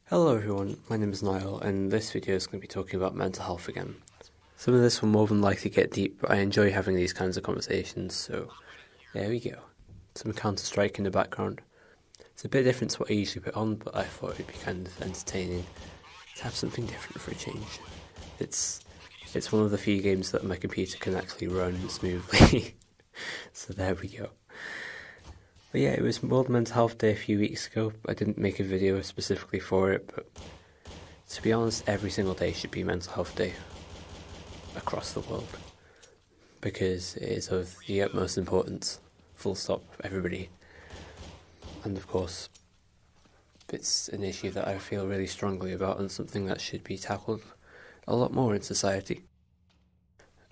Hello everyone, my name is Niall, and this video is going to be talking about mental health again. Some of this will more than likely get deep, but I enjoy having these kinds of conversations, so there we go. Some Counter-Strike in the background. It's a bit different to what I usually put on, but I thought it'd be kind of entertaining to have something different for a change. It's one of the few games that my computer can actually run smoothly, so there we go. But yeah, it was World Mental Health Day a few weeks ago. I didn't make a video specifically for it, but to be honest, every single day should be Mental Health Day across the world, because it is of the utmost importance, full stop, everybody. And of course, it's an issue that I feel really strongly about and something that should be tackled a lot more in society.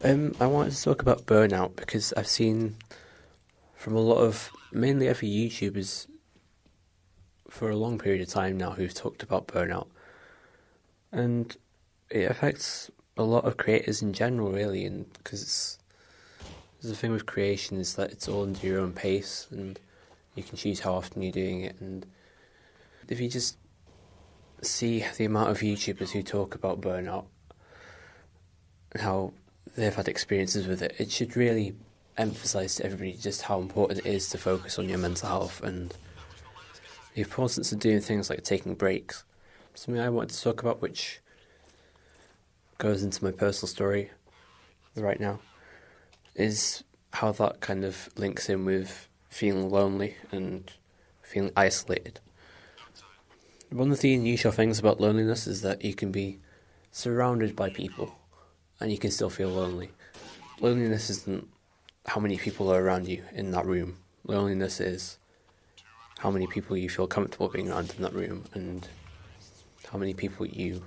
I wanted to talk about burnout because I've seen from a lot of mainly other YouTubers for a long period of time now who've talked about burnout, and it affects a lot of creators in general, really, and because the thing with creation is that it's all under your own pace and you can choose how often you're doing it. And if you just see the amount of YouTubers who talk about burnout and how they've had experiences with it, it should really emphasise to everybody just how important it is to focus on your mental health and the importance of doing things like taking breaks. Something I wanted to talk about, which goes into my personal story right now, is how that kind of links in with feeling lonely and feeling isolated. One of the unusual things about loneliness is that you can be surrounded by people and you can still feel lonely. Loneliness isn't how many people are around you in that room. Loneliness is how many people you feel comfortable being around in that room and how many people you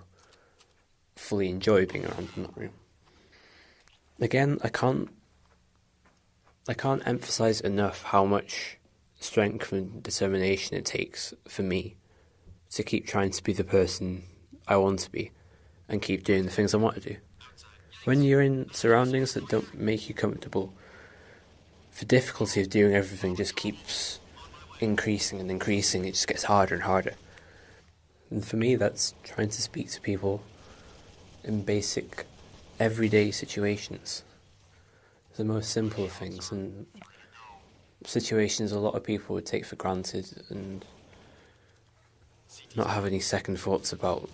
fully enjoy being around in that room. Again, I can't emphasize enough how much strength and determination it takes for me to keep trying to be the person I want to be and keep doing the things I want to do. When you're in surroundings that don't make you comfortable, the difficulty of doing everything just keeps increasing and increasing. It just gets harder and harder. And for me, that's trying to speak to people in basic, everyday situations. The most simple of things, and situations a lot of people would take for granted and not have any second thoughts about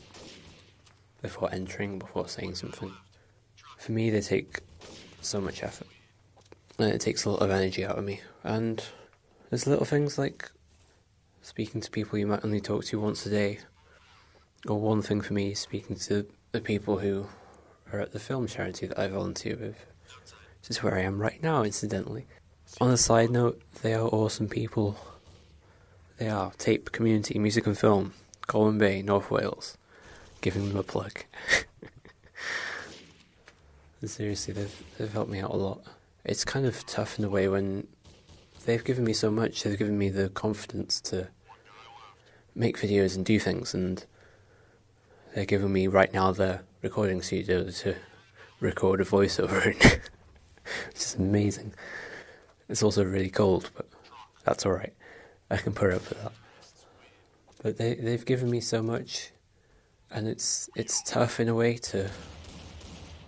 before entering, before saying something. For me, they take so much effort. And it takes a lot of energy out of me. And there's little things like speaking to people you might only talk to once a day. Or one thing for me is speaking to the people who are at the film charity that I volunteer with. Which is where I am right now, incidentally. On a side note, they are awesome people. They are Tape Community Music and Film, Colwyn Bay, North Wales. Giving them a plug. Seriously, they've helped me out a lot. It's kind of tough in a way when they've given me so much. They've given me the confidence to make videos and do things, and they're giving me right now the recording studio to record a voiceover in, which is amazing. It's also really cold, but that's alright. I can put up with that. But they've given me so much, and it's tough in a way to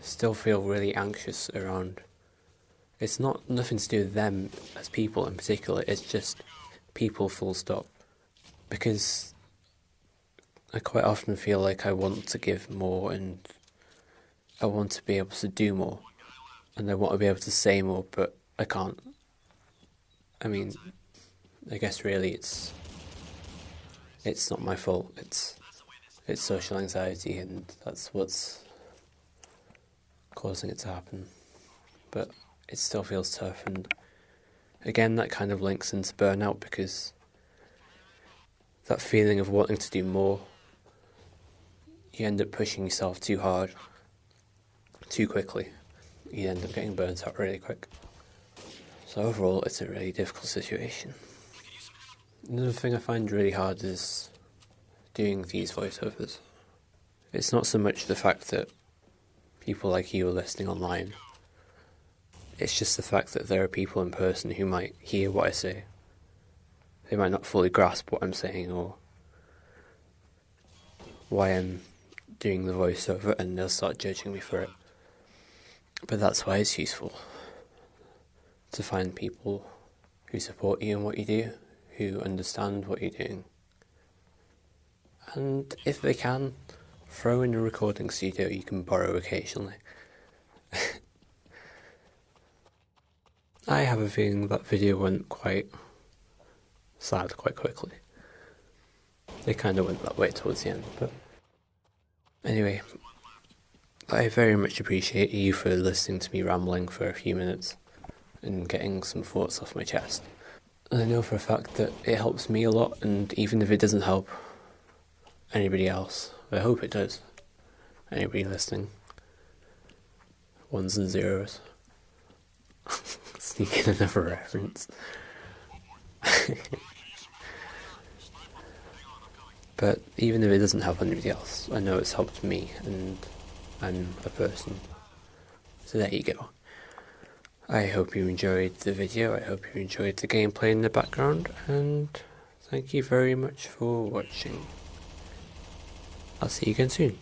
still feel really anxious around. It's nothing to do with them as people in particular, it's just people full stop. Because I quite often feel like I want to give more and I want to be able to do more. And I want to be able to say more, but I can't. I mean, I guess really it's not my fault, it's social anxiety and that's what's causing it to happen. But it still feels tough, and again that kind of links into burnout, because that feeling of wanting to do more, you end up pushing yourself too hard, too quickly. You end up getting burnt out really quick. So overall, it's a really difficult situation. Another thing I find really hard is doing these voiceovers. It's not so much the fact that people like you are listening online. It's just the fact that there are people in person who might hear what I say. They might not fully grasp what I'm saying, or why I'm doing the voiceover and they'll start judging me for it. But that's why it's useful to find people who support you in what you do, who understand what you're doing. And if they can, throw in a recording studio you can borrow occasionally. I have a feeling that video went quite sad quite quickly. They kind of went that way towards the end, but anyway, I very much appreciate you for listening to me rambling for a few minutes and getting some thoughts off my chest. And I know for a fact that it helps me a lot, and even if it doesn't help anybody else, I hope it does. Anybody listening. Ones and zeros. Sneak in another reference. But even if it doesn't help anybody else, I know it's helped me, and I'm a person. So there you go. I hope you enjoyed the video, I hope you enjoyed the gameplay in the background, and thank you very much for watching. I'll see you again soon.